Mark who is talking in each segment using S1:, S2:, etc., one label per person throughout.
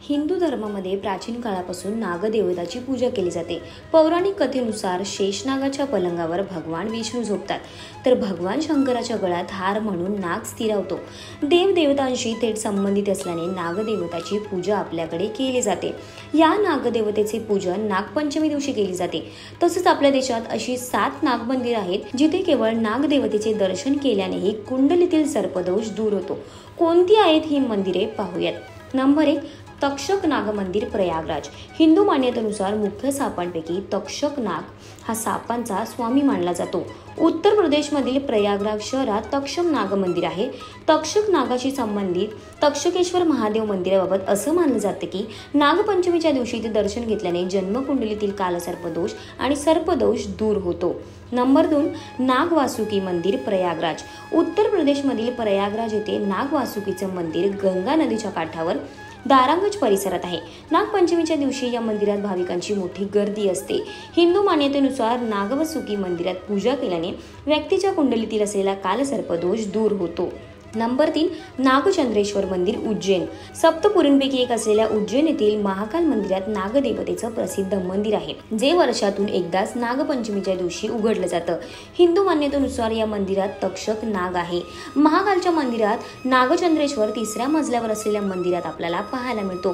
S1: हिंदू धर्मामध्ये प्राचीन काळापासून नागदेवताची पूजा केली जाते। पौराणिक कथेनुसार शेषनागाच्या पलंगावर भगवान विष्णू झोपतात, तर भगवान शंकराच्या गळ्यात हार म्हणून नाग स्थिरावतो। देवदेवतांशी थेट संबंधित असल्याने नागदेवताची पूजा आपल्याकडे केली जाते। या नागदेवतेचे पूजन नागपंचमी दिवशी केले जाते। तसेच आपल्या देशात अशी 7 नागमंदिर आहेत जिथे केवळ नागदेवतेचे दर्शन केल्यानेही कुंडलीतील सर्पदोष दूर होतो। कोणती आहेत ही मंदिरे पाहूयात। नंबर 1, तक्षक नाग मंदिर, प्रयागराज। हिंदू मान्यतेनुसार मुख्य सापांपैकी तक्षक नाग हा सापांचा स्वामी मानला जातो। उत्तर प्रदेशमधील प्रयागराज शहरात तक्षक नाग मंदिर आहे। तक्षक नागाशी संबंधित तक्षकेश्वर महादेव मंदिराबाबत असं मानलं जातं की नागपंचमीच्या दिवशी ते दर्शन घेतल्याने जन्मकुंडलीतील कालसर्पदोष आणि सर्पदोष दूर होतो। नंबर 2, नागवासुकी मंदिर, प्रयागराज। उत्तर प्रदेशमधील प्रयागराज येथे नागवासुकीचं मंदिर गंगा नदीच्या काठावर दारांगज परिसरात आहे। नागपंचमीच्या दिवशी या मंदिरात भाविकांची मोठी गर्दी असते। हिंदू मान्यतेनुसार नागवासुकी मंदिरात पूजा केल्याने व्यक्तीच्या कुंडलीतील असलेला कालसर्पदोष दूर होतो। नंबर 3, नागचंद्रेश्वर मंदिर, उज्जैन। सप्तपुरींपैकी एक असलेल्या उज्जैन येथील महाकाल मंदिरात नागदेवतेचं प्रसिद्ध मंदिर आहे, जे वर्षातून एकदाच नागपंचमीच्या दिवशी उघडलं जातं। हिंदू मान्यतेनुसार या मंदिरात तक्षक नाग आहे। महाकालच्या मंदिरात नागचंद्रेश्वर 3ऱ्या मजल्यावर असलेल्या मंदिरात आपल्याला पाहायला मिळतो।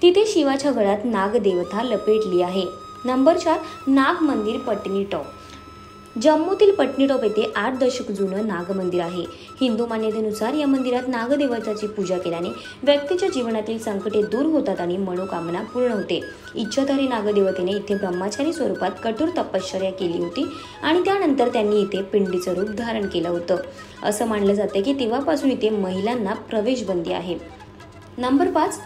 S1: तिथे शिवाच्या गळ्यात नागदेवता लपेटली आहे। नंबर 4, नाग मंदिर, पटनीटॉप। जम्मूतील पटनीटॉप येथे 8 दशक जुनं नागमंदिर आहे। हिंदू मान्यतेनुसार या मंदिरात नागदेवताची पूजा केल्याने व्यक्तीच्या जीवनातील संकटे दूर होतात आणि मनोकामना पूर्ण होते। इच्छाधारी नागदेवतेने इथे ब्रह्मचारी स्वरूपात कठोर तपश्चर्या केली होती आणि त्यानंतर त्यांनी इथे पिंडीचं रूप धारण केलं होतं। असं मानलं जातं की तेव्हापासून इथे महिलांना प्रवेश बंदी आहे। नंबर 5,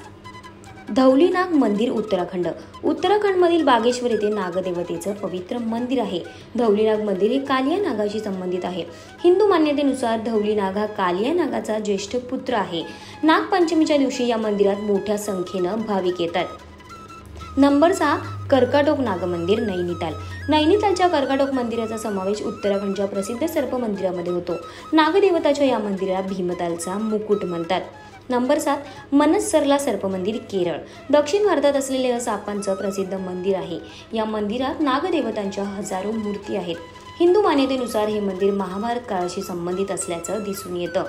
S1: धौलीनाग मंदिर, उत्तराखंड। उत्तराखंडमधील बागेश्वर येथे नागदेवतेचं पवित्र मंदिर आहे। धौलीनाग मंदिर हे कालिया नागाशी संबंधित आहे। हिंदू मान्यतेनुसार धौलीनाग हा कालिया नागाचा ज्येष्ठ पुत्र आहे। नागपंचमीच्या दिवशी या मंदिरात मोठ्या संख्येनं भाविक येतात। नंबर 6, कर्काटोक नागमंदिर, नैनिताल। नैनितालच्या कर्काटोक मंदिराचा समावेश उत्तराखंडच्या प्रसिद्ध सर्प मंदिरामध्ये होतो। नागदेवताच्या या मंदिराला भीमतालचा मुकुट म्हणतात। नंबर 7, मनसरला सर्प मंदिर, केरळ। दक्षिण भारतात असलेले सापांचं प्रसिद्ध मंदिर आहे। या मंदिरात नागदेवतांच्या हजारो मूर्ती आहेत। हिंदू मान्यतेनुसार हे मंदिर महाभारत काळाशी संबंधित असल्याचं दिसून येतं।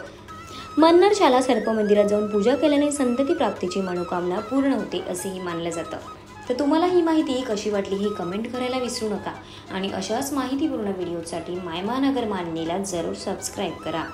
S1: मन्नरशाला सर्प मंदिरात जाऊन पूजा केल्याने संतती प्राप्तीची मनोकामना पूर्ण होते असेही मानलं जातं। तर तुम्हाला ही माहिती कशी वाटली ही कमेंट करायला विसरू नका आणि अशाच माहितीपूर्ण व्हिडिओसाठी माय महानगर मानिनीला जरूर सबस्क्राईब करा।